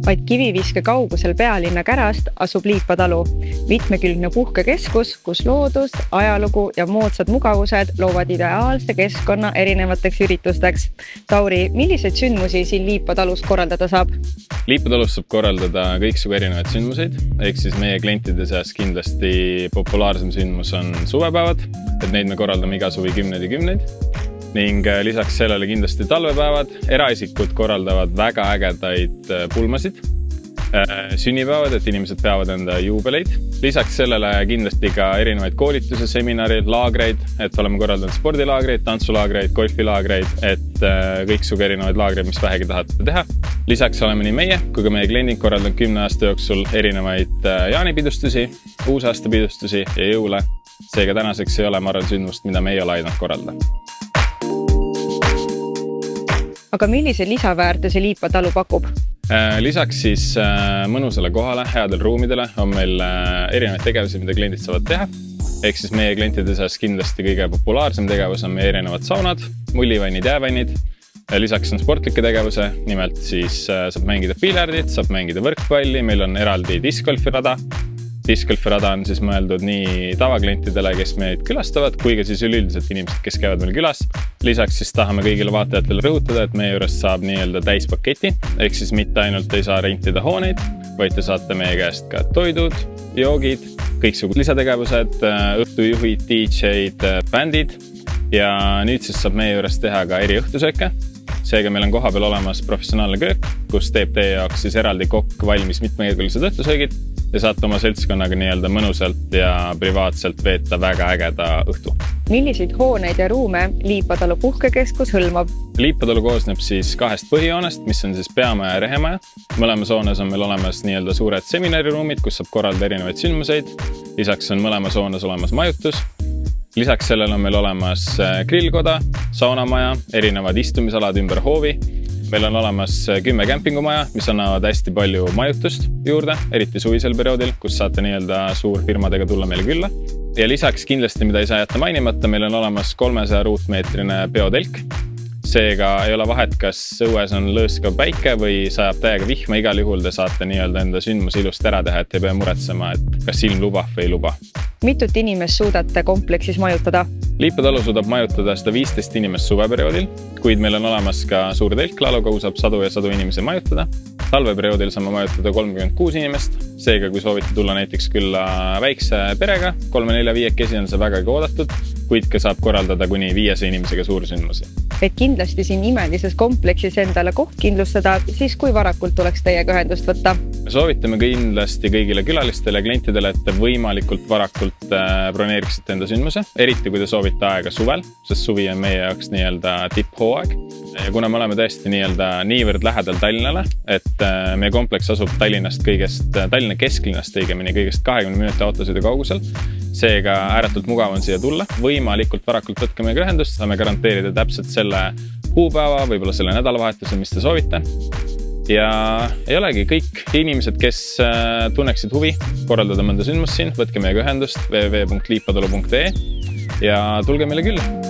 Vaid kiviviske kaugusel pealinna kärast asub Liipatalu, mitmekülgne puhkekeskus, kus loodus, ajalugu ja moodsad mugavused loovad ideaalse keskkonna erinevateks üritusteks. Tauri, milliseid sündmusi siin Liipatalus korraldada saab? Liipatalus saab korraldada kõiksugu erinevaid sündmuseid, ehk siis meie klientide seas kindlasti populaarsem sündmus on suvepäevad, et neid me korraldame iga suvi kümneid ja kümneid. Ning lisaks sellele kindlasti talvepäevad, eraisikud korraldavad väga ägedaid pulmasid, sünnipäevad, et inimesed peavad enda juubeleid. Lisaks sellele kindlasti ka erinevaid koolitusi, seminarid, laagreid, et oleme korraldanud spordilaagreid, tantsulaagreid, golfilaagreid, et kõiksugu erinevaid laagreid, mis vähegi tahate teha. Lisaks oleme nii meie kui ka meie kliendid korraldanud 10 aasta jooksul erinevaid jaanipidustusi, uusaasta-pidustusi ja jõule. Seega tänaseks ei ole marran sündmust, mida me ei ole aidanud korraldada. Aga millise lisaväärtuse Liipatalu pakub? Lisaks siis mõnusale kohale, headel ruumidele on meil erinevaid tegevusi, mida kliendid saavad teha. Ehk siis meie klientide seas kindlasti kõige populaarsem tegevus on meie erinevad saunad, mullivannid, jäävannid. Lisaks on sportlike tegevuse, nimelt siis saab mängida piljardit, saab mängida võrkpalli, meil on eraldi discgolfirada. Discgolfirada on siis mõeldud nii tavaklientidele, kes meid külastavad, kui ka siis üleüldiselt inimesed, kes käivad meil külas. Lisaks siis tahame kõigile vaatajatele rõhutada, et meie juures saab nii-öelda täispaketi, ehk siis mitte ainult ei saa rentida hooneid, vaid te saate meie käest ka toidud, joogid, kõiksugu lisategevused, õhtujuhid, DJ-d, bändid ja nüüd siis saab meie juures teha ka eriõhtusööke. Seega meil on koha peal olemas professionaalne köök, kus teeb teie jaoks siis eraldi kokk valmis mitmekülgsed õhtusöögid ja saate oma seltskonnaga nii-öelda mõnusalt ja privaatselt veeta väga ägeda õhtu. Milliseid hooneid ja ruume Liipatalu puhkekeskus hõlmab? Liipatalu koosneb siis 2 põhihoonest, mis on siis peamaja ja rehemaja. Mõlemas hoones on meil olemas nii-öelda suured seminariruumid, kus saab korraldada erinevaid sündmuseid. Lisaks on mõlemas hoones olemas majutus. Lisaks sellel on meil olemas grillkoda, saunamaja, erinevad istumisalad ümber hoovi. Meil on olemas 10 kämpingumaja, mis annavad hästi palju majutust juurde, eriti suvisel perioodil, kus saate nii-öelda suurfirmadega tulla meile külla. Ja lisaks kindlasti, mida ei saa jätta mainimata, meil on olemas 300 ruutmeetrine peotelk. Seega ei ole vahet, kas õues on lõõskav päike või sajab täiega vihma, igal juhul te saate nii-öelda enda sündmus ilust ära teha, et ei pea muretsema, et kas ilm lubab või ei luba. Mitut inimest suudate kompleksis majutada? Liipatalu suudab majutada 115 inimest suveperioodil, kuid meil on olemas ka suur telklalu, kuhu saab sadu ja sadu inimesi majutada. Talveperioodil saame majutada 36 inimest, seega kui soovite tulla näiteks külla väikse perega, 3-4-5 on see vägagi oodatud, kuid ka saab korraldada kuni 500 inimesega suursündmusi. Et kindlasti siin imelises kompleksis endale koht kindlustada, siis kui varakult tuleks teiega ühendust võtta? Me soovitame kindlasti kõigile külalistele ja klientidele, et te võimalikult varakult broneeriksite enda sündmuse, eriti kui te soovite aega suvel, sest suvi on meie jaoks nii-öelda tipphooaeg. Ja kuna me oleme tõesti niivõrd lähedal Tallinnale, et meie kompleks asub Tallinna kesklinnast õigemini kõigest 20 minuti autosõidu kaugusel, seega ääretult mugav on siia tulla. Võimalikult varakult võtke meiega ühendust, saame garanteerida täpselt selle kuupäeva, võib-olla selle nädalavahetuse, mis te soovite. Ja ei olegi kõik inimesed, kes tunneksid huvi korraldada mõnda sündmust siin, võtke meiega ühendust www.liipatalu.ee ja tulge meile külla.